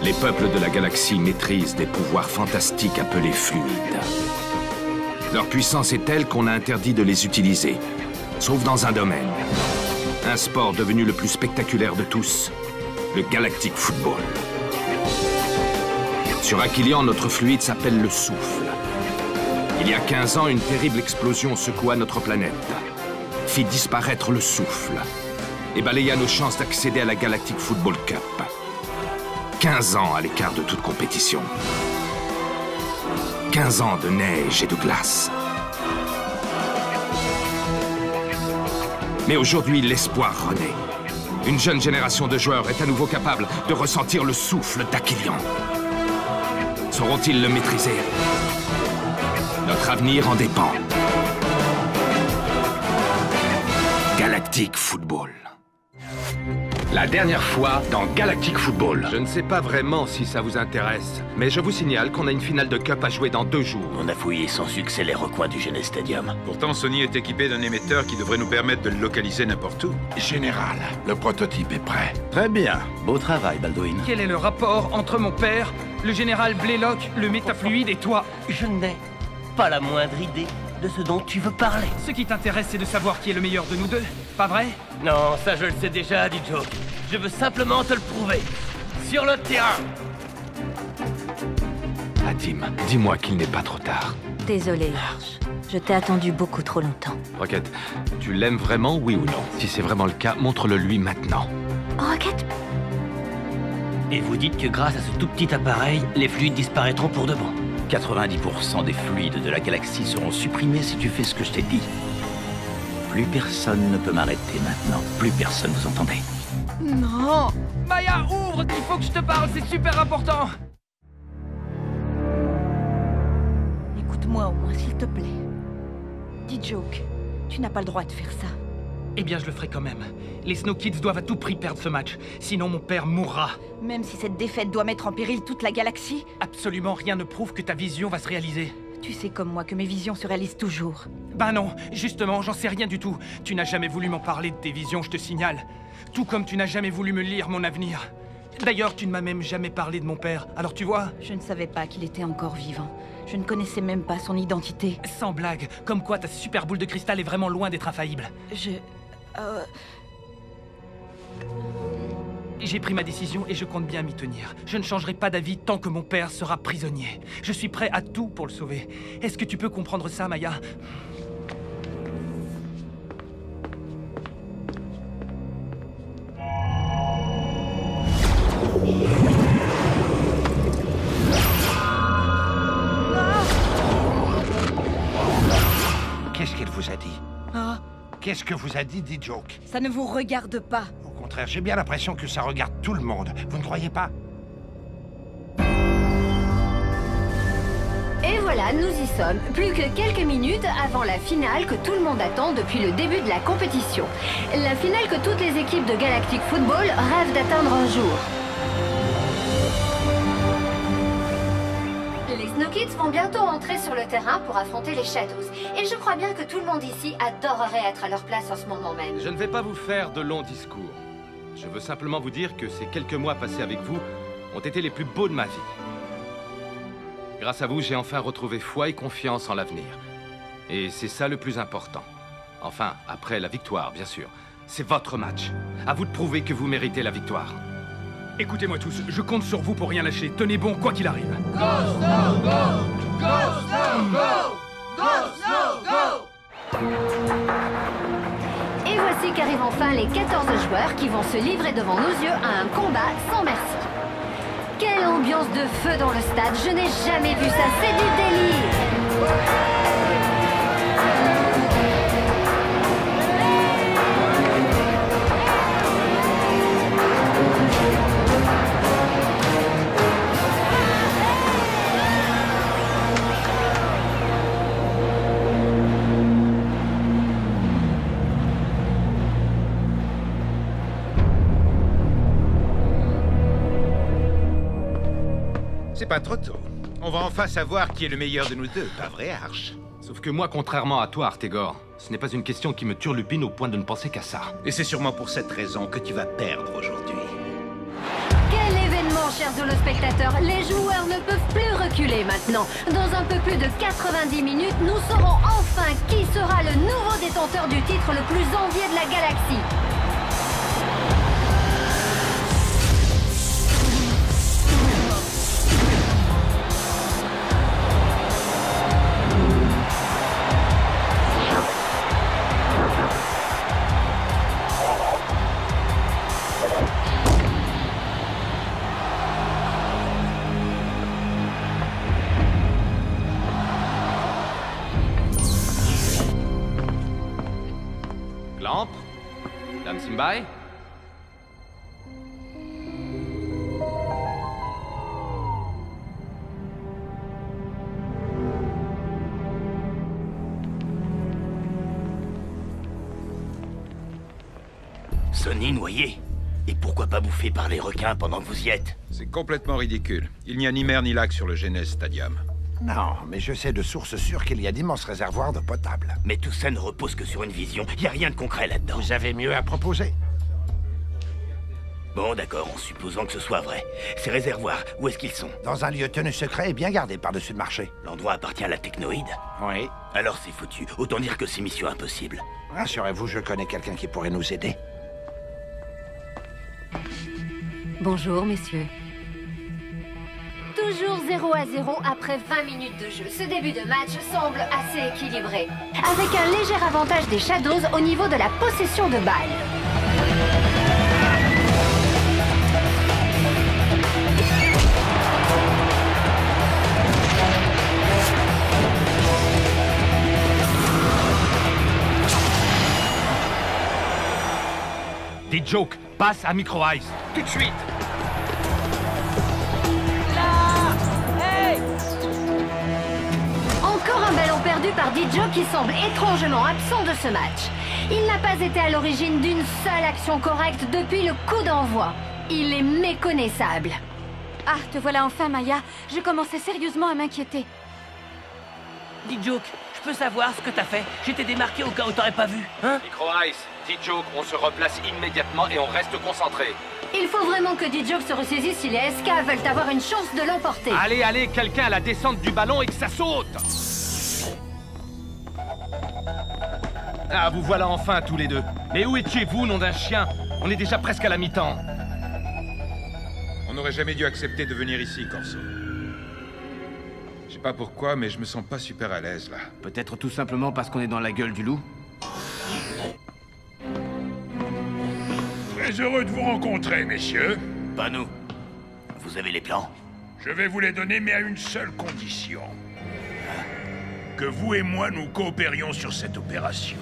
Les peuples de la galaxie maîtrisent des pouvoirs fantastiques appelés fluides. Leur puissance est telle qu'on a interdit de les utiliser, sauf dans un domaine. Un sport devenu le plus spectaculaire de tous, le Galactic Football. Sur Aquilian, notre fluide s'appelle le souffle. Il y a 15 ans, une terrible explosion secoua notre planète, fit disparaître le souffle et balaya nos chances d'accéder à la Galactic Football Cup. 15 ans à l'écart de toute compétition. 15 ans de neige et de glace. Mais aujourd'hui, l'espoir renaît. Une jeune génération de joueurs est à nouveau capable de ressentir le souffle d'Aquilian. Sauront-ils le maîtriser? Notre avenir en dépend. Galactic Football. La dernière fois dans Galactic Football. Je ne sais pas vraiment si ça vous intéresse, mais je vous signale qu'on a une finale de Cup à jouer dans 2 jours. On a fouillé sans succès les recoins du Genet Stadium. Pourtant, Sony est équipé d'un émetteur qui devrait nous permettre de le localiser n'importe où. Général, le prototype est prêt. Très bien. Beau travail, Baldwin. Quel est le rapport entre mon père, le général Blaylock, le métafluide et toi? Je n'ai pas la moindre idée de ce dont tu veux parler. Ce qui t'intéresse, c'est de savoir qui est le meilleur de nous deux, pas vrai? Non, ça je le sais déjà, D-Joke. Je veux simplement te le prouver. Sur le terrain. Adim, dis-moi qu'il n'est pas trop tard. Désolé, Arch. Je t'ai attendu beaucoup trop longtemps. Rocket, tu l'aimes vraiment, oui ou non? Si c'est vraiment le cas, montre-le lui maintenant. Rocket? Et vous dites que grâce à ce tout petit appareil, les fluides disparaîtront pour de bon. 90% des fluides de la galaxie seront supprimés si tu fais ce que je t'ai dit. Plus personne ne peut m'arrêter maintenant. Plus personne, vous entendez? Non! Maya, ouvre! Il faut que je te parle, c'est super important! Écoute-moi au moins, s'il te plaît. D-Joke, tu n'as pas le droit de faire ça. Eh bien, je le ferai quand même. Les Snow Kids doivent à tout prix perdre ce match. Sinon, mon père mourra. Même si cette défaite doit mettre en péril toute la galaxie? Absolument rien ne prouve que ta vision va se réaliser. Tu sais comme moi que mes visions se réalisent toujours. Ben non, justement, j'en sais rien du tout. Tu n'as jamais voulu m'en parler de tes visions, je te signale. Tout comme tu n'as jamais voulu me lire mon avenir. D'ailleurs, tu ne m'as même jamais parlé de mon père. Alors tu vois... Je ne savais pas qu'il était encore vivant. Je ne connaissais même pas son identité. Sans blague, comme quoi ta super boule de cristal est vraiment loin d'être infaillible. J'ai pris ma décision et je compte bien m'y tenir. Je ne changerai pas d'avis tant que mon père sera prisonnier. Je suis prêt à tout pour le sauver. Est-ce que tu peux comprendre ça, Maya? Qu'est-ce qu'elle vous a dit? Ah, Qu'est-ce que vous a dit, D-Joke? ça ne vous regarde pas. Au contraire, j'ai bien l'impression que ça regarde tout le monde. Vous ne croyez pas? Et voilà, nous y sommes. Plus que quelques minutes avant la finale que tout le monde attend depuis le début de la compétition. La finale que toutes les équipes de Galactic Football rêvent d'atteindre un jour. Les Snow Kids vont bientôt entrer sur le terrain pour affronter les Shadows. Et je crois bien que tout le monde ici adorerait être à leur place en ce moment même. Je ne vais pas vous faire de longs discours. Je veux simplement vous dire que ces quelques mois passés avec vous ont été les plus beaux de ma vie. Grâce à vous, j'ai enfin retrouvé foi et confiance en l'avenir. Et c'est ça le plus important. Enfin, après la victoire, bien sûr. C'est votre match. À vous de prouver que vous méritez la victoire. Écoutez-moi tous, je compte sur vous pour rien lâcher. Tenez bon, quoi qu'il arrive. Go, Snow, go! Go, Snow, go! Go, Snow, go! Et voici qu'arrivent enfin les 14 joueurs qui vont se livrer devant nos yeux à un combat sans merci. Quelle ambiance de feu dans le stade, je n'ai jamais vu ça, c'est du délire! C'est pas trop tôt. On va enfin savoir qui est le meilleur de nous deux, pas vrai, Arch? Sauf que moi, contrairement à toi, Artegor, ce n'est pas une question qui me turlupine au point de ne penser qu'à ça. Et c'est sûrement pour cette raison que tu vas perdre aujourd'hui. Quel événement, chers holospectateurs! Les joueurs ne peuvent plus reculer maintenant. Dans un peu plus de 90 minutes, nous saurons enfin qui sera le nouveau détenteur du titre le plus envié de la galaxie. Glamp? Dame Simbai? Sonny noyé. Et pourquoi pas bouffé par les requins pendant que vous y êtes? C'est complètement ridicule. Il n'y a ni mer ni lac sur le Genes Stadium. Non, mais je sais de sources sûres qu'il y a d'immenses réservoirs d'eau potable. Mais tout ça ne repose que sur une vision. Y a rien de concret là-dedans. Vous avez mieux à proposer. Bon, d'accord, en supposant que ce soit vrai. Ces réservoirs, où est-ce qu'ils sont? Dans un lieu tenu secret et bien gardé par-dessus le marché. L'endroit appartient à la technoïde? Oui. Alors c'est foutu. Autant dire que c'est mission impossible. Rassurez-vous, je connais quelqu'un qui pourrait nous aider. Bonjour, messieurs. Toujours 0-0 après 20 minutes de jeu. Ce début de match semble assez équilibré, avec un léger avantage des Shadows au niveau de la possession de balles. D-Joke, passe à Micro Ice, tout de suite! Encore un ballon perdu par D-Joke qui semble étrangement absent de ce match. Il n'a pas été à l'origine d'une seule action correcte depuis le coup d'envoi. Il est méconnaissable. Ah, te voilà enfin, Maya. Je commençais sérieusement à m'inquiéter. D-Joke, je peux savoir ce que t'as fait? J'étais démarqué au cas où t'aurais pas vu, hein? Micro Ice, D-Joke, on se replace immédiatement et on reste concentré. Il faut vraiment que D-Joke se ressaisisse si les SK veulent avoir une chance de l'emporter. Allez, allez, quelqu'un à la descente du ballon et que ça saute! Ah, vous voilà enfin tous les deux. Mais où étiez-vous, nom d'un chien? On est déjà presque à la mi-temps. On n'aurait jamais dû accepter de venir ici, Corso. Je sais pas pourquoi, mais je me sens pas super à l'aise, là. Peut-être tout simplement parce qu'on est dans la gueule du loup. Très heureux de vous rencontrer, messieurs. Pas nous. Vous avez les plans? Je vais vous les donner, mais à une seule condition. Que vous et moi nous coopérions sur cette opération.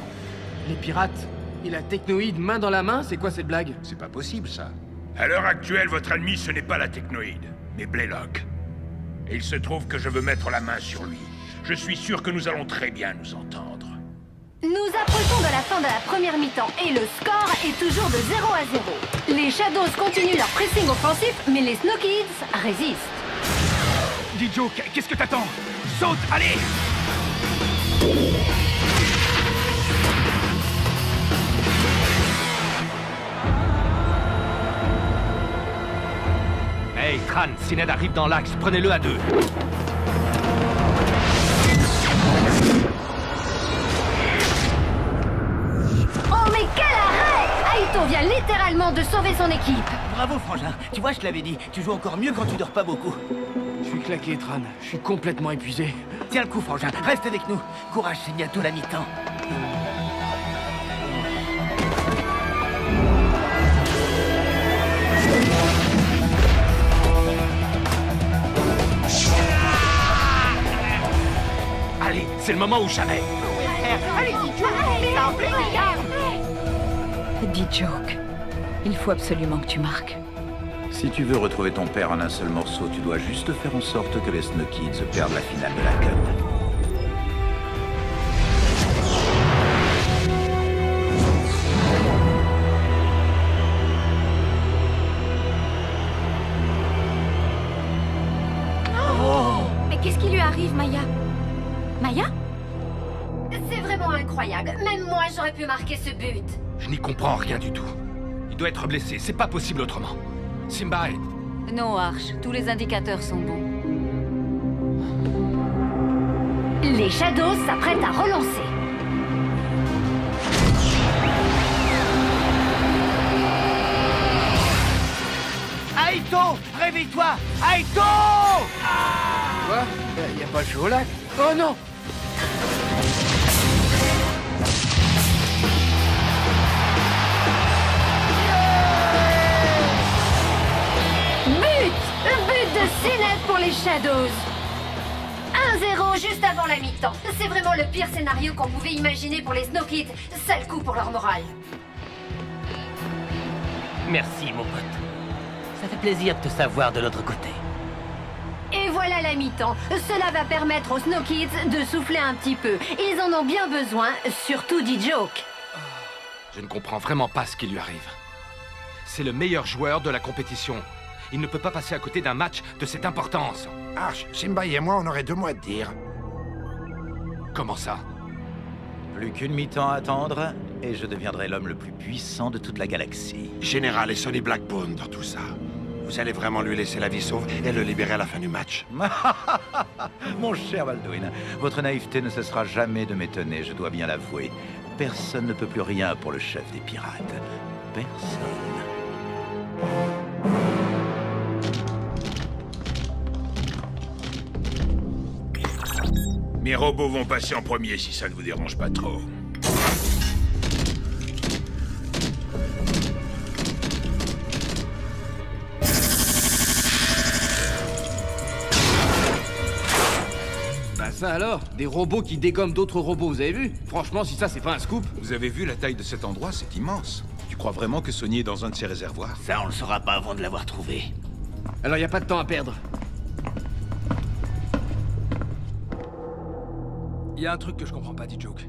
Les pirates et la technoïde main dans la main, c'est quoi cette blague? C'est pas possible, ça. À l'heure actuelle, votre ennemi, ce n'est pas la technoïde, mais Blaylock. Et il se trouve que je veux mettre la main sur lui. Je suis sûr que nous allons très bien nous entendre. Nous approchons de la fin de la première mi-temps et le score est toujours de 0-0. Les Shadows continuent leur pressing offensif, mais les Snow Kids résistent. D-Joke, qu'est-ce que t'attends? Saute, allez! Hey, Tran, si Ned arrive dans l'axe, prenez-le à deux. Oh mais quel arrêt! Aito vient littéralement de sauver son équipe. Bravo, Frangin. Tu vois, je te l'avais dit. Tu joues encore mieux quand tu dors pas beaucoup. Je suis claqué, Tran. Je suis complètement épuisé. Tiens le coup, Frangin. Reste avec nous. Courage, c'est bientôt la mi-temps. Allez, c'est le moment ou jamais. D-Joke, il faut absolument que tu marques. Si tu veux retrouver ton père en un seul morceau, tu dois juste faire en sorte que les Snow Kids perdent la finale de la Cup. Mais qu'est-ce qui lui arrive, Maya? Maya? incroyable. Même moi, j'aurais pu marquer ce but. Je n'y comprends rien du tout. Il doit être blessé, c'est pas possible autrement. Simba est... Non, Arch, tous les indicateurs sont bons. Les Shadows s'apprêtent à relancer. Aito, réveille-toi! Aito! Quoi? Y a pas le feu au lac? Oh non! But! But de Sinet pour les Shadows. 1-0 juste avant la mi-temps. C'est vraiment le pire scénario qu'on pouvait imaginer pour les Snow Kids. Sale coup pour leur morale. Merci, mon pote. Ça fait plaisir de te savoir de l'autre côté. Et voilà la mi-temps. Cela va permettre aux Snow Kids de souffler un petit peu. Ils en ont bien besoin, surtout D-Joke. Je ne comprends vraiment pas ce qui lui arrive. C'est le meilleur joueur de la compétition. Il ne peut pas passer à côté d'un match de cette importance. Arch, Simba et moi, on aurait 2 mots à te dire. Comment ça? Plus qu'une mi-temps à attendre, et je deviendrai l'homme le plus puissant de toute la galaxie. Général et Sonny Blackbone dans tout ça. Vous allez vraiment lui laisser la vie sauve et le libérer à la fin du match. Mon cher Baldwin, votre naïveté ne cessera jamais de m'étonner, je dois bien l'avouer. Personne ne peut plus rien pour le chef des pirates. Personne. Mes robots vont passer en premier si ça ne vous dérange pas trop. Bah ça alors, des robots qui dégomment d'autres robots, vous avez vu? Franchement, si ça c'est pas un scoop. Vous avez vu la taille de cet endroit? C'est immense. Tu crois vraiment que Sonny est dans un de ses réservoirs? Ça, on le saura pas avant de l'avoir trouvé. Alors y a pas de temps à perdre. Il y a un truc que je comprends pas, D-Joke.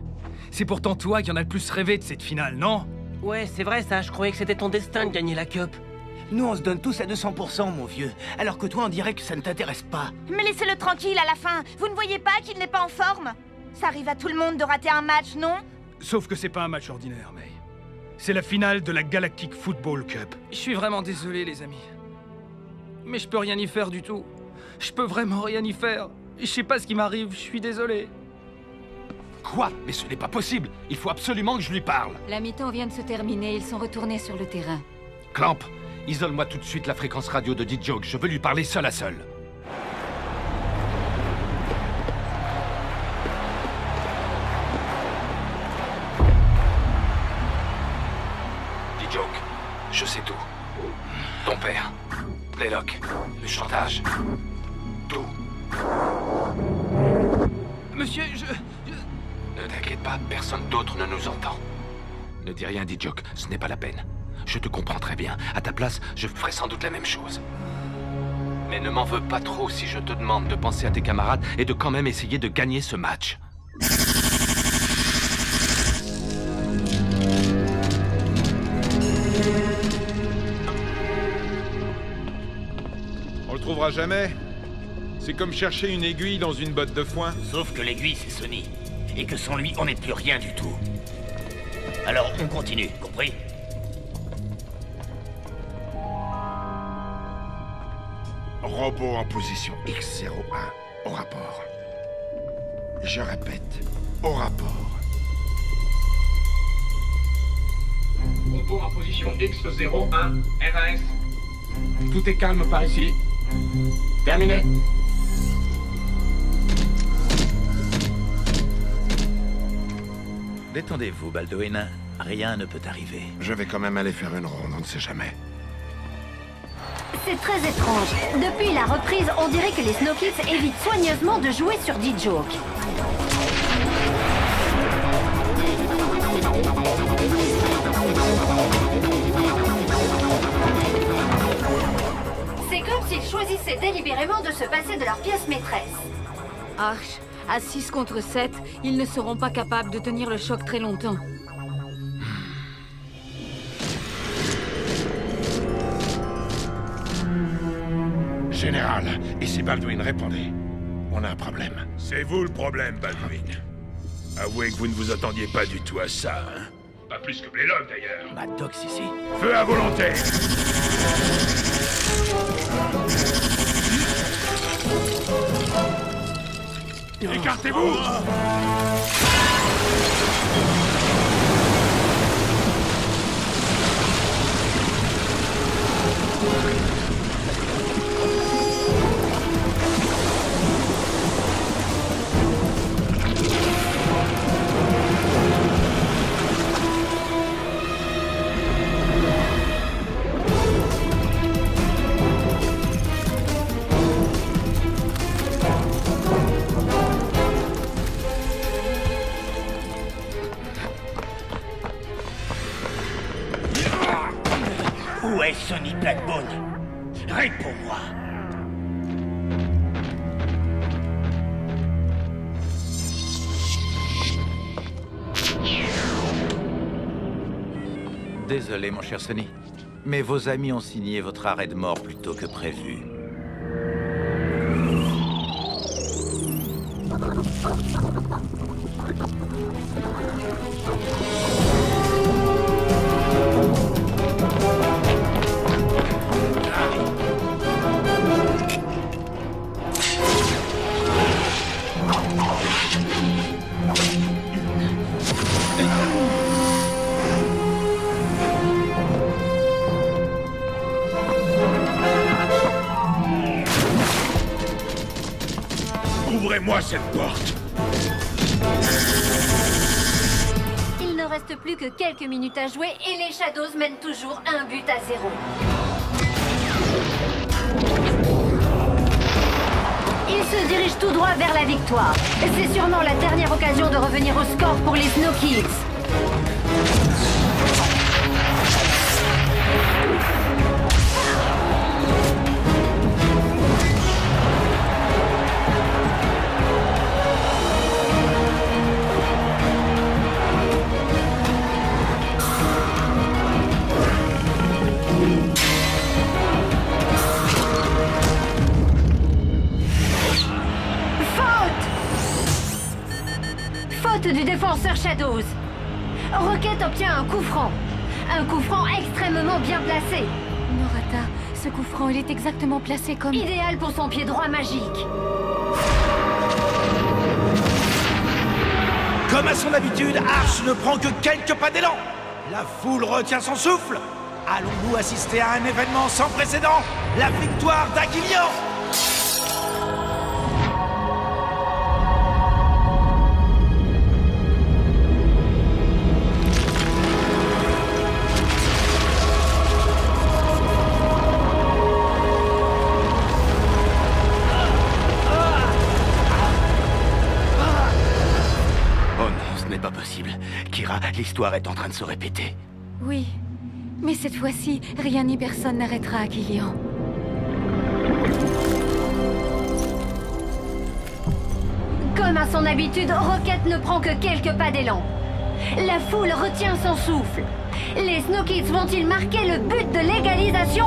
C'est pourtant toi qui en as le plus rêvé de cette finale, non? Ouais, c'est vrai ça, je croyais que c'était ton destin de gagner la cup. Nous, on se donne tous à 200%, mon vieux. Alors que toi, on dirait que ça ne t'intéresse pas. Mais laissez-le tranquille à la fin. Vous ne voyez pas qu'il n'est pas en forme? Ça arrive à tout le monde de rater un match, non? Sauf que c'est pas un match ordinaire, May. C'est la finale de la Galactic Football Cup. Je suis vraiment désolé, les amis. Mais je peux rien y faire du tout. Je peux vraiment rien y faire. Je sais pas ce qui m'arrive, je suis désolé. Quoi? Mais ce n'est pas possible. Il faut absolument que je lui parle. La mi-temps vient de se terminer, ils sont retournés sur le terrain. Clamp, isole-moi tout de suite la fréquence radio de D-Joke. Je veux lui parler seul à seul. D-Joke, je sais tout. Ton père, Blaylock, le chantage, tout. Monsieur, Ne t'inquiète pas, personne d'autre ne nous entend. Ne dis rien, D-Joke, ce n'est pas la peine. Je te comprends très bien. À ta place, je ferais sans doute la même chose. Mais ne m'en veux pas trop si je te demande de penser à tes camarades et de quand même essayer de gagner ce match. On le trouvera jamais. C'est comme chercher une aiguille dans une botte de foin. Sauf que l'aiguille, c'est Sonny. Et que sans lui, on n'est plus rien du tout. Alors, on continue, compris? Robot en position X01, au rapport. Je répète, au rapport. Robot en position X01, RAS. Tout est calme par ici. Terminé. Détendez-vous, Baldwin. Rien ne peut arriver. Je vais quand même aller faire une ronde, on ne sait jamais. C'est très étrange. Depuis la reprise, on dirait que les Snow Kids évitent soigneusement de jouer sur D-Joke. C'est comme s'ils choisissaient délibérément de se passer de leur pièce maîtresse. Arch, à 6 contre 7, ils ne seront pas capables de tenir le choc très longtemps. Général, ici Baldwin, répondez. On a un problème. C'est vous le problème, Baldwin. Avouez que vous ne vous attendiez pas du tout à ça, hein? Pas plus que Blaylock, d'ailleurs. Maddox ici. Feu à volonté! Écartez-vous! Où est Sonny Blackbone? Réponds-moi. Désolé, mon cher Sonny, mais vos amis ont signé votre arrêt de mort plus tôt que prévu. Ouvrez-moi cette porte! Il ne reste plus que quelques minutes à jouer et les Shadows mènent toujours 1-0. Ils se dirigent tout droit vers la victoire. C'est sûrement la dernière occasion de revenir au score pour les Snow Kids. Du défenseur Shadows. Rocket obtient un coup franc. Un coup franc extrêmement bien placé. Norata, ce coup franc, il est exactement placé comme... Idéal pour son pied droit magique. Comme à son habitude, Arch ne prend que quelques pas d'élan. La foule retient son souffle. Allons-nous assister à un événement sans précédent? La victoire d'Aguilian! L'histoire est en train de se répéter. Oui, mais cette fois-ci, rien ni personne n'arrêtera Aguilian. Comme à son habitude, Rocket ne prend que quelques pas d'élan. La foule retient son souffle. Les Snow Kids vont-ils marquer le but de l'égalisation?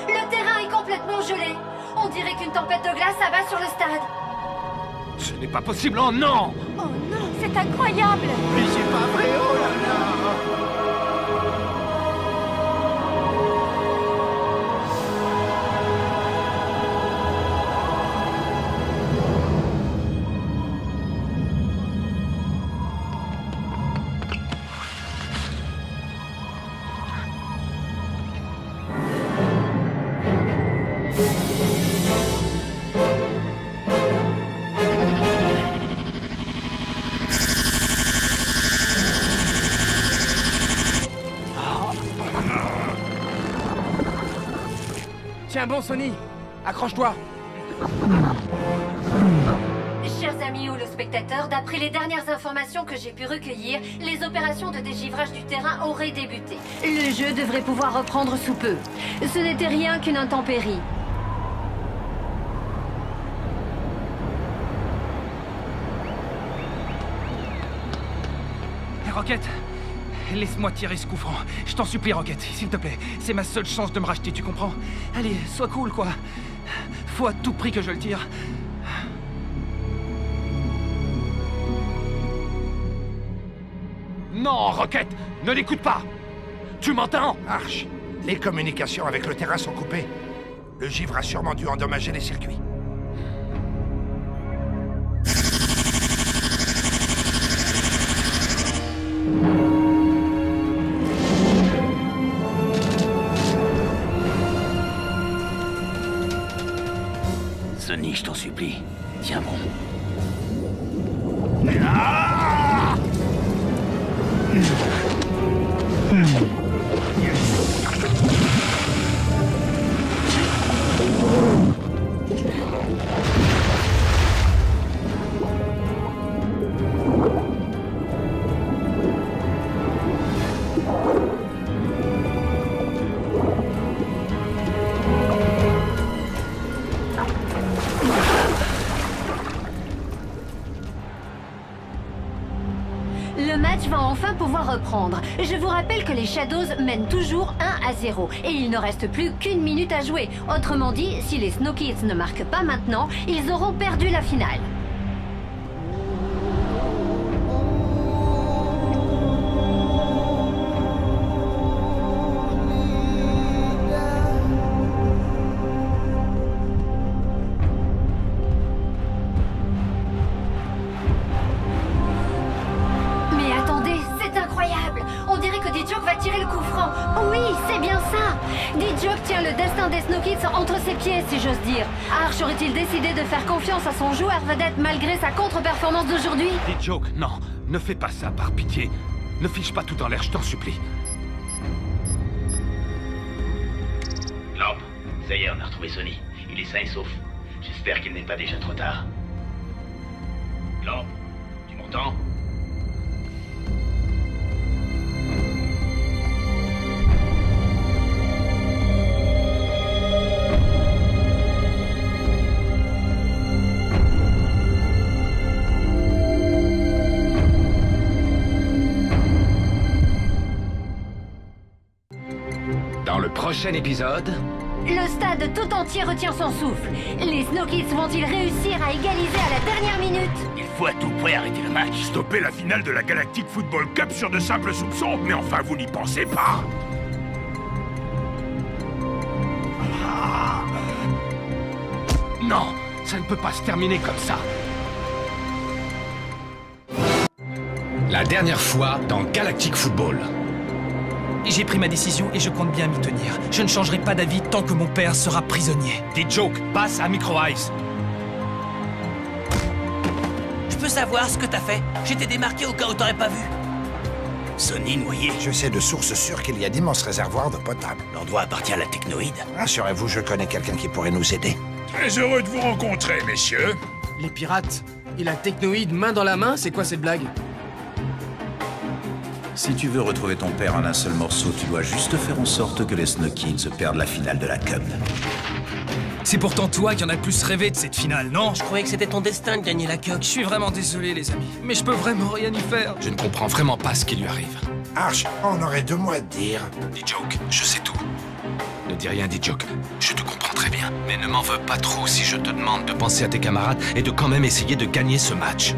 Le terrain est complètement gelé. On dirait qu'une tempête de glace abat sur le stade. Ce n'est pas possible, oh non! Oh non, c'est incroyable! Mais c'est pas vrai, oh là là! Tiens bon, Sonny. Accroche-toi. Chers amis ou le spectateur, d'après les dernières informations que j'ai pu recueillir, les opérations de dégivrage du terrain auraient débuté. Le jeu devrait pouvoir reprendre sous peu. Ce n'était rien qu'une intempérie. Rocket, laisse-moi tirer ce coup franc. Je t'en supplie, Rocket, s'il te plaît. C'est ma seule chance de me racheter, tu comprends? Allez, sois cool, quoi. Faut à tout prix que je le tire. Non, Rocket, ne l'écoute pas. Tu m'entends? Arch, les communications avec le terrain sont coupées. Le givre a sûrement dû endommager les circuits. Sonny, je t'en supplie. Tiens bon. Le match va enfin pouvoir reprendre. Je vous rappelle que les Shadows mènent toujours 1-0 et il ne reste plus qu'1 minute à jouer. Autrement dit, si les Snow Kids ne marquent pas maintenant, ils auront perdu la finale. Des Snow Kids entre ses pieds, si j'ose dire. Arch aurait-il décidé de faire confiance à son joueur vedette malgré sa contre-performance d'aujourd'hui? D-Joke, non, ne fais pas ça, par pitié. Ne fiche pas tout en l'air, je t'en supplie. Lamp, ça y est, on a retrouvé Sonny. Il est sain et sauf. J'espère qu'il n'est pas déjà trop tard. Lamp, tu m'entends? Dans le prochain épisode... Le stade tout entier retient son souffle. Les Snow Kids vont-ils réussir à égaliser à la dernière minute? Il faut à tout prix arrêter le match. Stopper la finale de la Galactic Football Cup sur de simples soupçons? Mais enfin, vous n'y pensez pas! Non, ça ne peut pas se terminer comme ça. La dernière fois dans Galactic Football. J'ai pris ma décision et je compte bien m'y tenir. Je ne changerai pas d'avis tant que mon père sera prisonnier. D-Joke, passe à Micro Ice. Je peux savoir ce que t'as fait? J'étais démarqué au cas où t'aurais pas vu. Sonny noyé. Je sais de sources sûres qu'il y a d'immenses réservoirs d'eau potable. L'endroit appartient à la technoïde. Rassurez-vous, je connais quelqu'un qui pourrait nous aider. Très heureux de vous rencontrer, messieurs. Les pirates et la technoïde main dans la main, c'est quoi cette blague? Si tu veux retrouver ton père en un seul morceau, tu dois juste faire en sorte que les Snow Kids perdent la finale de la Cup. C'est pourtant toi qui en as le plus rêvé de cette finale, non? Je croyais que c'était ton destin de gagner la Cup. Je suis vraiment désolé, les amis, mais je peux vraiment rien y faire. Je ne comprends vraiment pas ce qui lui arrive. Arch, on aurait 2 mots à te dire. D-Joke, je sais tout. Ne dis rien, D-Joke. Je te comprends très bien. Mais ne m'en veux pas trop si je te demande de penser à tes camarades et de quand même essayer de gagner ce match.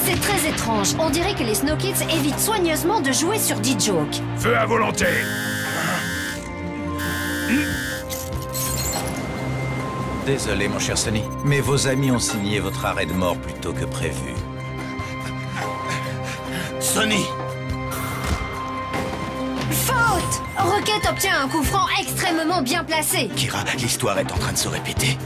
C'est très étrange. On dirait que les Snow Kids évitent soigneusement de jouer sur D-Joke. Feu à volonté. Désolé, mon cher Sonny, mais vos amis ont signé votre arrêt de mort plus tôt que prévu. Sonny! Faute! Rocket obtient un coup franc extrêmement bien placé. Kira, l'histoire est en train de se répéter.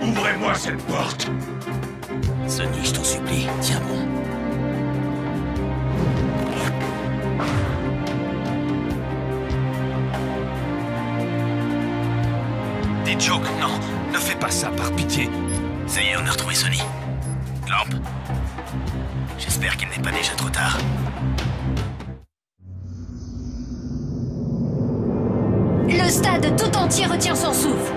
Ouvrez-moi cette porte. Sonny, je t'en supplie, tiens bon. Des jokes, non. Ne fais pas ça, par pitié. Ça y est, on a retrouvé Sonny. Lampe. J'espère qu'il n'est pas déjà trop tard. Le stade tout entier retient son souffle.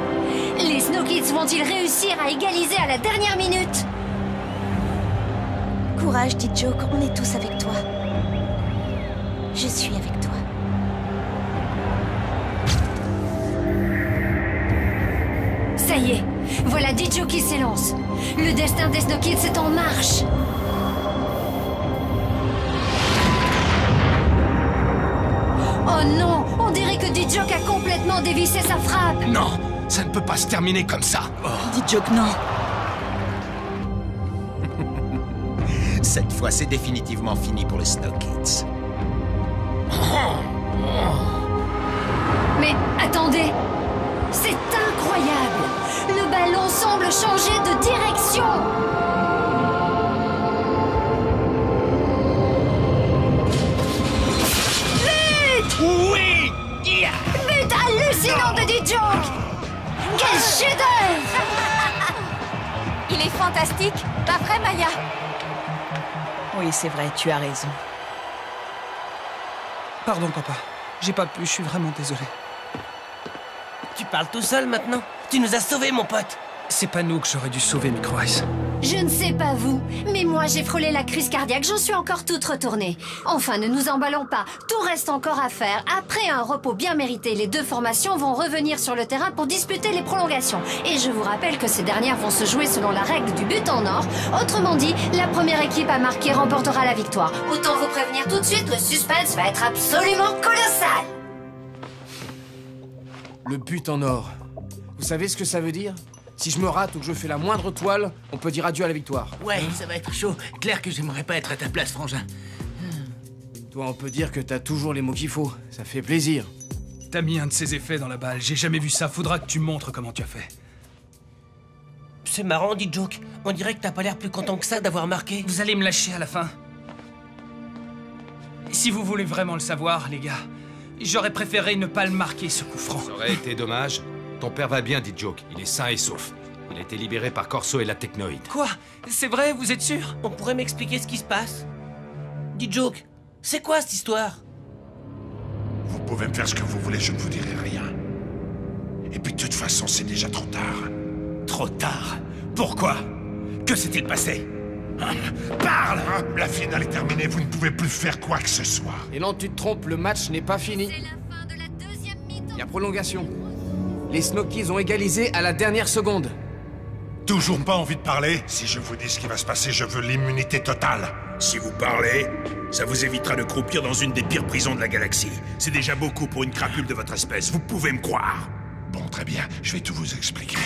Les Snow Kids vont-ils réussir à égaliser à la dernière minute? Courage, dit Joke, on est tous avec toi. Je suis avec toi. Ça y est, voilà Dijo qui s'élance. Le destin des Snow Kids est en marche. Oh non, on dirait que Dijoke a complètement dévissé sa frappe. Non, ça ne peut pas se terminer comme ça. Dijoke, non. Cette fois, c'est définitivement fini pour les Snow Kids. Mais attendez, c'est incroyable. Le ballon semble changer de direction. Oui! Yeah! But hallucinant de Dijoke. Quel chef-d'œuvre! Il est fantastique, pas vrai, Maya? Oui, c'est vrai, tu as raison. Pardon, papa. J'ai pas pu, je suis vraiment désolé. Tu parles tout seul maintenant? Tu nous as sauvés, mon pote. C'est pas nous que j'aurais dû sauver, Micro Ice. Je ne sais pas vous, mais moi j'ai frôlé la crise cardiaque, j'en suis encore toute retournée. Enfin, ne nous emballons pas, tout reste encore à faire. Après un repos bien mérité, les deux formations vont revenir sur le terrain pour disputer les prolongations. Et je vous rappelle que ces dernières vont se jouer selon la règle du but en or. Autrement dit, la première équipe à marquer remportera la victoire. Autant vous prévenir tout de suite, le suspense va être absolument colossal. Le but en or. Vous savez ce que ça veut dire? Si je me rate ou que je fais la moindre toile, on peut dire adieu à la victoire. Ouais, ça va être chaud. Clair que j'aimerais pas être à ta place, frangin. Toi, on peut dire que t'as toujours les mots qu'il faut. Ça fait plaisir. T'as mis un de ces effets dans la balle, j'ai jamais vu ça. Faudra que tu montres comment tu as fait. C'est marrant, dit Joke. On dirait que t'as pas l'air plus content que ça d'avoir marqué. Vous allez me lâcher à la fin. Si vous voulez vraiment le savoir, les gars, j'aurais préféré ne pas le marquer, ce coup franc. Ça aurait été dommage. Ton père va bien, dit Joke. Il est sain et sauf. Il a été libéré par Corso et la Technoïde. Quoi? C'est vrai, vous êtes sûr? On pourrait m'expliquer ce qui se passe? Dit Joke, c'est quoi cette histoire? Vous pouvez me faire ce que vous voulez, je ne vous dirai rien. Et puis de toute façon, c'est déjà trop tard. Trop tard? Pourquoi? Que s'est-il passé? Parle! La finale est terminée, vous ne pouvez plus faire quoi que ce soit. Et non, tu te trompes, le match n'est pas fini. C'est la fin de la deuxième mi-temps. Il y a prolongation. Les Snow Kids ont égalisé à la dernière seconde. Toujours pas envie de parler? Si je vous dis ce qui va se passer, je veux l'immunité totale. Si vous parlez, ça vous évitera de croupir dans une des pires prisons de la galaxie. C'est déjà beaucoup pour une crapule de votre espèce, vous pouvez me croire. Bon, très bien, je vais tout vous expliquer.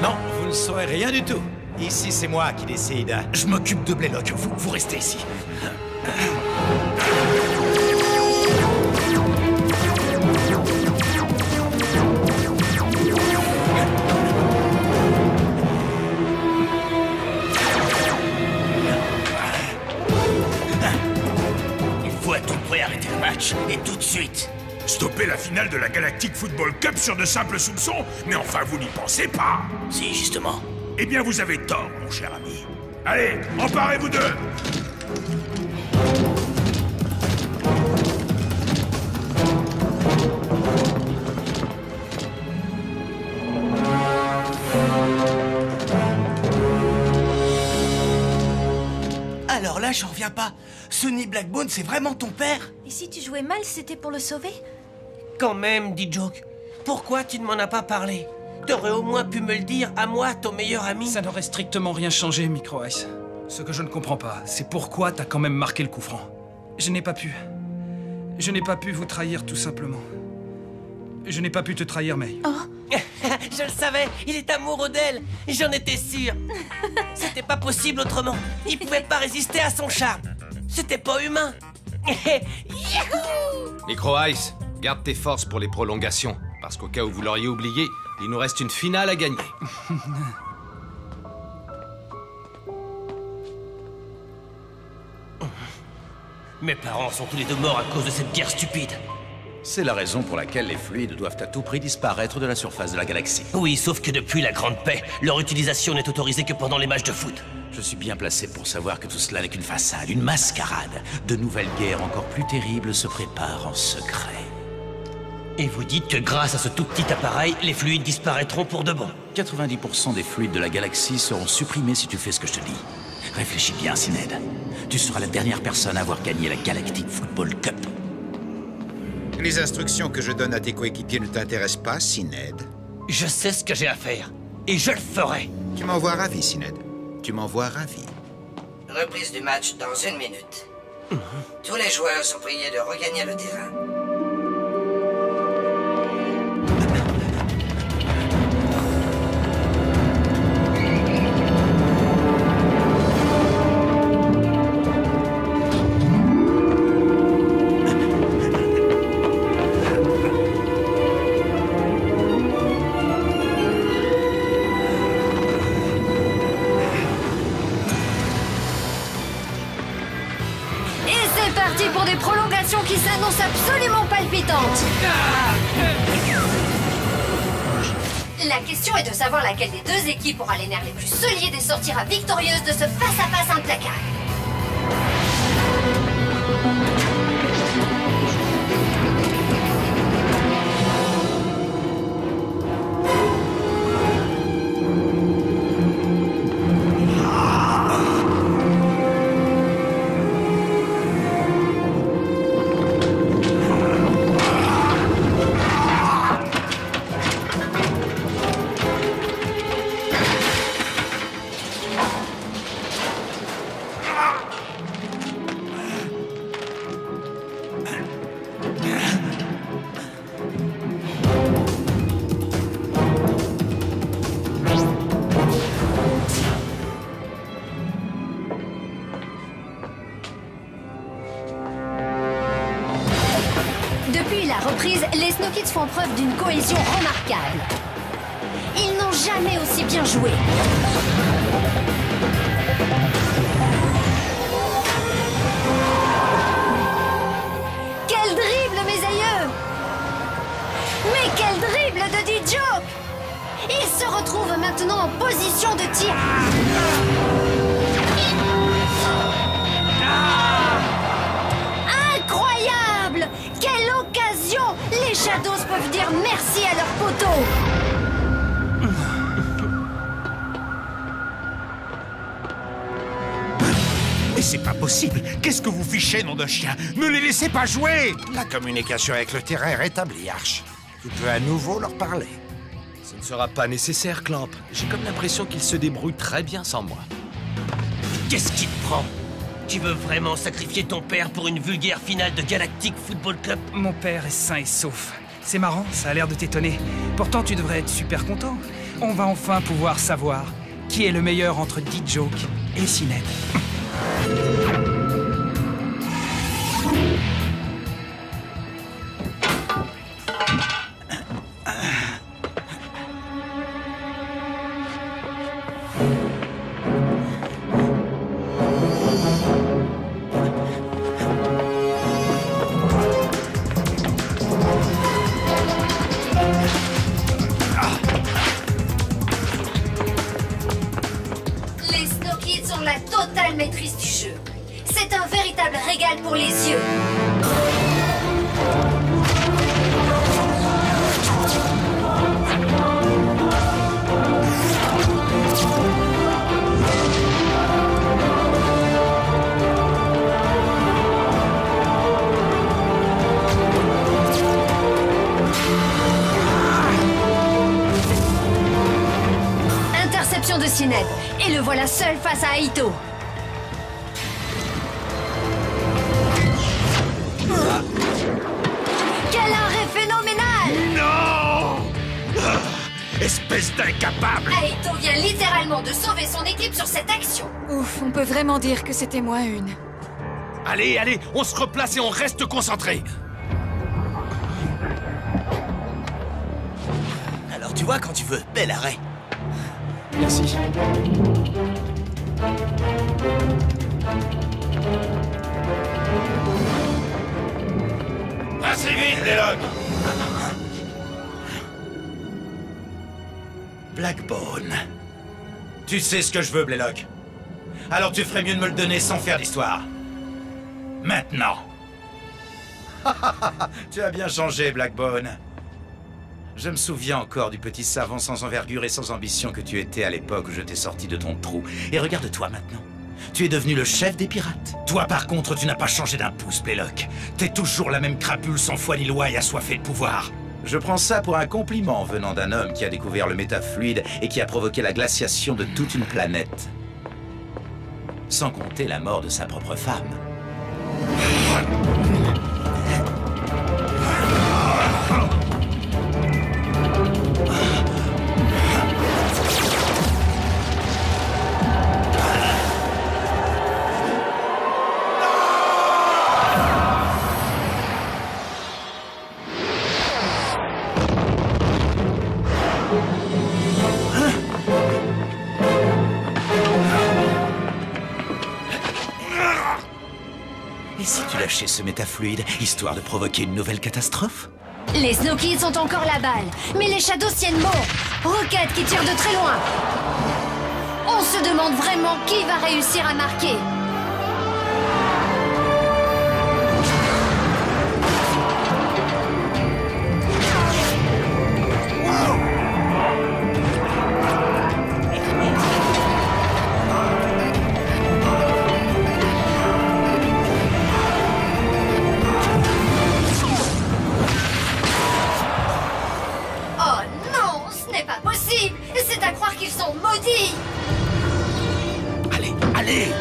Non, vous ne saurez rien du tout. Ici, c'est moi qui décide. Je m'occupe de Blaylock, vous restez ici. Il faut à tout prix arrêter le match, et tout de suite. Stopper la finale de la Galactic Football Cup sur de simples soupçons? Mais enfin, vous n'y pensez pas! Si, justement. Eh bien, vous avez tort, mon cher ami. Allez, emparez-vous d'eux! Alors là, j'en reviens pas. Sonny Blackbone, c'est vraiment ton père? Et si tu jouais mal, c'était pour le sauver? Quand même, dit Joke. Pourquoi tu ne m'en as pas parlé? T'aurais au moins pu me le dire, à moi, ton meilleur ami. Ça n'aurait strictement rien changé, Micro Ice. Ce que je ne comprends pas, c'est pourquoi t'as quand même marqué le coup franc. Je n'ai pas pu. Je n'ai pas pu vous trahir, tout simplement. Je n'ai pas pu te trahir, May. Oh. Je le savais, il est amoureux d'elle. J'en étais sûr. C'était pas possible autrement. Il pouvait pas résister à son charme. C'était pas humain. Micro Ice, garde tes forces pour les prolongations. Parce qu'au cas où vous l'auriez oublié, Il nous reste une finale à gagner. Mes parents sont tous les deux morts à cause de cette guerre stupide. C'est la raison pour laquelle les fluides doivent à tout prix disparaître de la surface de la galaxie. Oui, sauf que depuis la Grande Paix, leur utilisation n'est autorisée que pendant les matchs de foot. Je suis bien placé pour savoir que tout cela n'est qu'une façade, une mascarade. De nouvelles guerres encore plus terribles se préparent en secret. Et vous dites que grâce à ce tout petit appareil, les fluides disparaîtront pour de bon. 90% des fluides de la galaxie seront supprimés si tu fais ce que je te dis. Réfléchis bien, Syned. Tu seras la dernière personne à avoir gagné la Galactic Football Cup. Les instructions que je donne à tes coéquipiers ne t'intéressent pas, Syned? Je sais ce que j'ai à faire, et je le ferai. Tu m'envoies ravi, Syned. Tu m'envoies ravi. Reprise du match dans 1 minute. Tous les joueurs sont priés de regagner le terrain. Qui s'annonce absolument palpitante. La question est de savoir laquelle des deux équipes aura les nerfs les plus solides et sortira victorieuse de ce face-à-face implacable. Les Snow Kids font preuve d'une cohésion remarquable. Ils n'ont jamais aussi bien joué. Quel dribble, mes aïeux! Mais quel dribble de D-Joke! Il se retrouve maintenant en position de tir. Incroyable! Quelle occasion! Les Shadows peuvent dire merci à leur poteau! Mais c'est pas possible! Qu'est-ce que vous fichez, nom de chien? Ne les laissez pas jouer! La communication avec le terrain est rétablie, Arch. Tu peux à nouveau leur parler. Ce ne sera pas nécessaire, Clamp. J'ai comme l'impression qu'ils se débrouillent très bien sans moi. Qu'est-ce qui te prend? Tu veux vraiment sacrifier ton père pour une vulgaire finale de Galactic Football Cup? Mon père est sain et sauf. C'est marrant, ça a l'air de t'étonner. Pourtant, tu devrais être super content. On va enfin pouvoir savoir qui est le meilleur entre D-Joke et Syned. Maîtrise du jeu. C'est un véritable régal pour les yeux. Interception de Syned. Et le voilà seul face à Aito. Quel arrêt phénoménal! Non! Espèce d'incapable! Aito vient littéralement de sauver son équipe sur cette action. Ouf, on peut vraiment dire que c'était moi une. Allez, allez, on se replace et on reste concentré. Alors Tu vois quand tu veux. Bel arrêt. Merci. Assez vite, Blaylock! Blackbone. Tu sais ce que je veux, Blaylock. Alors tu ferais mieux de me le donner sans faire d'histoire. Maintenant. Tu as bien changé, Blackbone. Je me souviens encore du petit savant sans envergure et sans ambition que tu étais à l'époque où je t'ai sorti de ton trou. Et regarde-toi maintenant. Tu es devenu le chef des pirates. Toi, par contre, tu n'as pas changé d'un pouce, Blaylock. T'es toujours la même crapule sans foi ni loi et assoiffée de pouvoir. Je prends ça pour un compliment venant d'un homme qui a découvert le métafluide et qui a provoqué la glaciation de toute une planète. Sans compter la mort de sa propre femme. Lâcher ce métafluide, histoire de provoquer une nouvelle catastrophe? Les Snow Kids ont encore la balle, mais les Shadows tiennent bon. Rocket qui tire de très loin. On se demande vraiment qui va réussir à marquer. C'est à croire qu'ils sont maudits! Allez, allez!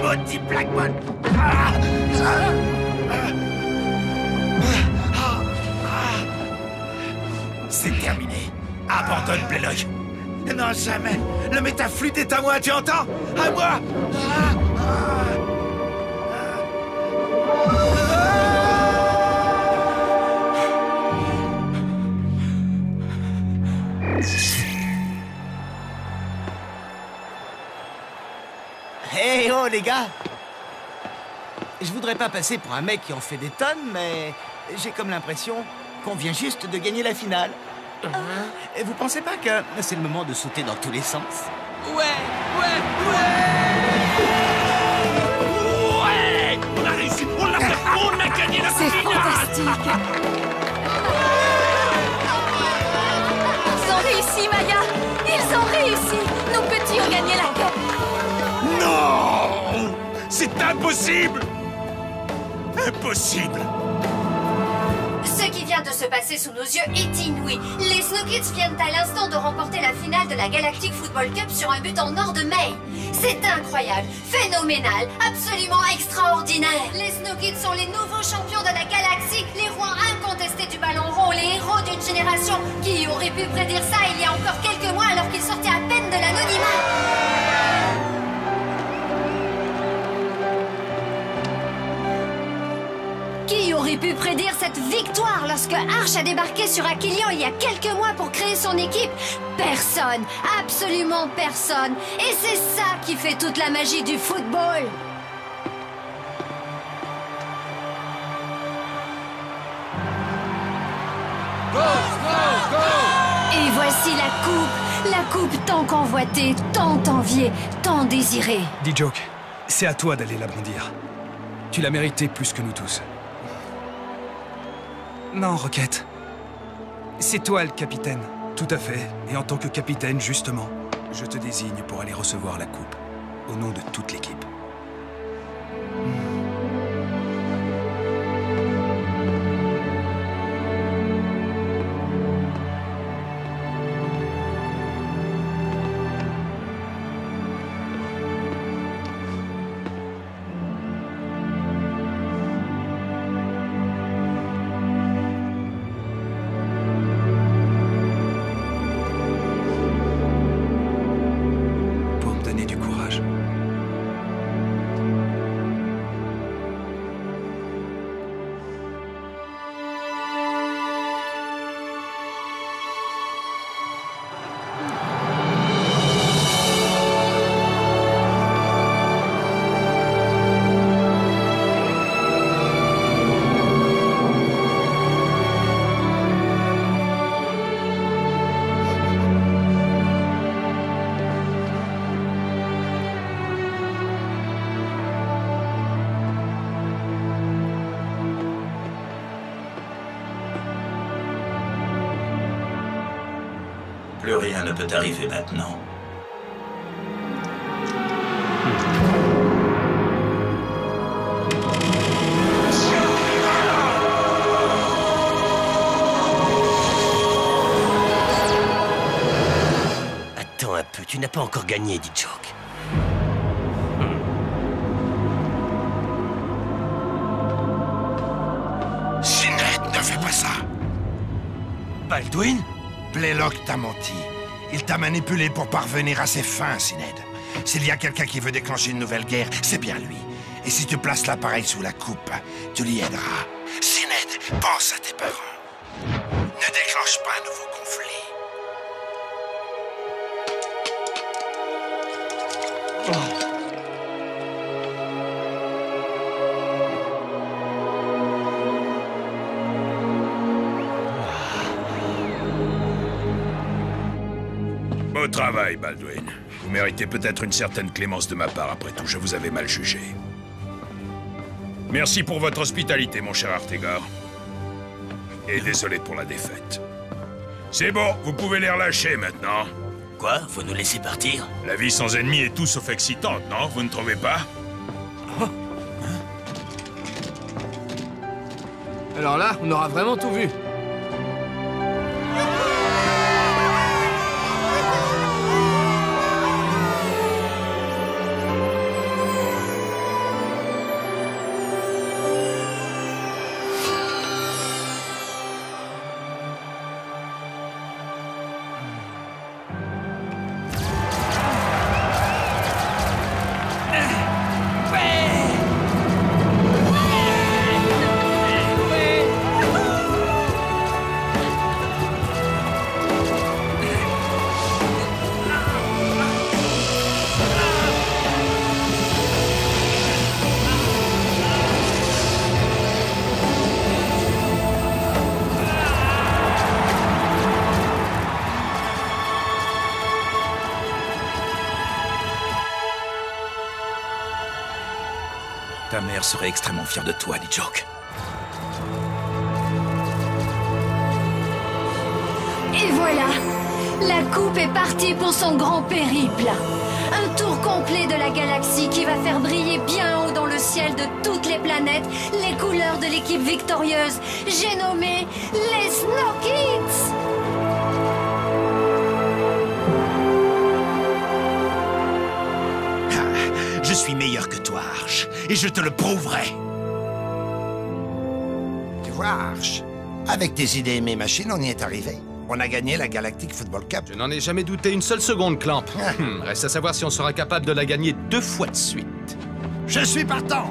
Maudit Blackbone! C'est terminé. Abandonne, Blaylock. Non, jamais. Le métafluide est à moi, tu entends? À moi! Hey oh les gars! Je voudrais pas passer pour un mec qui en fait des tonnes, mais j'ai comme l'impression qu'on vient juste de gagner la finale. Et vous pensez pas que c'est le moment de sauter dans tous les sens? Ouais! On a réussi! On l'a fait! On a gagné la finale! C'est fantastique! Ils ont réussi, Maya! Ils ont réussi! Nos petits ont gagné la guerre! C'est impossible! Impossible! Ce qui vient de se passer sous nos yeux est inouï. Les Snow Kids viennent à l'instant de remporter la finale de la Galactic Football Cup sur un but en or de May. C'est incroyable, phénoménal, absolument extraordinaire. Les Snow Kids sont les nouveaux champions de la galaxie, les rois incontestés du ballon rond, les héros d'une génération. Qui aurait pu prédire ça il y a encore quelques mois alors qu'ils sortaient à peine de l'anonymat? Qui aurait pu prédire cette victoire lorsque Arch a débarqué sur Aquilion il y a quelques mois pour créer son équipe? Personne, absolument personne. Et c'est ça qui fait toute la magie du football. Go, go, go! Et voici la coupe tant convoitée, tant enviée, tant désirée. D-Joke, c'est à toi d'aller la brandir. Tu l'as mérité plus que nous tous. Non, Rocket. C'est toi le capitaine. Tout à fait. Et en tant que capitaine, justement, je te désigne pour aller recevoir la coupe. Au nom de toute l'équipe. Plus rien ne peut arriver maintenant. Attends un peu, tu n'as pas encore gagné, D-Joke. Sinet, ne fais pas ça! Baldwin? Blaylock t'a menti. Il t'a manipulé pour parvenir à ses fins, Sinet. S'il y a quelqu'un qui veut déclencher une nouvelle guerre, c'est bien lui. Et si tu places l'appareil sous la coupe, tu l'y aideras. Sinet, pense à tes parents. Ne déclenche pas un nouveau conflit. Beau travail, Baldwin. Vous méritez peut-être une certaine clémence de ma part, après tout, je vous avais mal jugé. Merci pour votre hospitalité, mon cher Artegar. Et désolé pour la défaite. C'est bon, vous pouvez les relâcher maintenant. Quoi? Vous nous laissez partir? La vie sans ennemis est tout sauf excitante, non? Vous ne trouvez pas? Alors là, on aura vraiment tout vu. Ta mère serait extrêmement fière de toi, D-Joke. Et voilà, la coupe est partie pour son grand périple. Un tour complet de la galaxie qui va faire briller bien haut dans le ciel de toutes les planètes les couleurs de l'équipe victorieuse. J'ai nommé les Snow Kids. Je suis meilleur que toi, Arch, et je te le prouverai. Tu vois, Arch, avec tes idées et mes machines, on y est arrivé. On a gagné la Galactic Football Cup. Je n'en ai jamais douté une seule seconde, Clamp. Reste à savoir si on sera capable de la gagner 2 fois de suite. Je suis partant.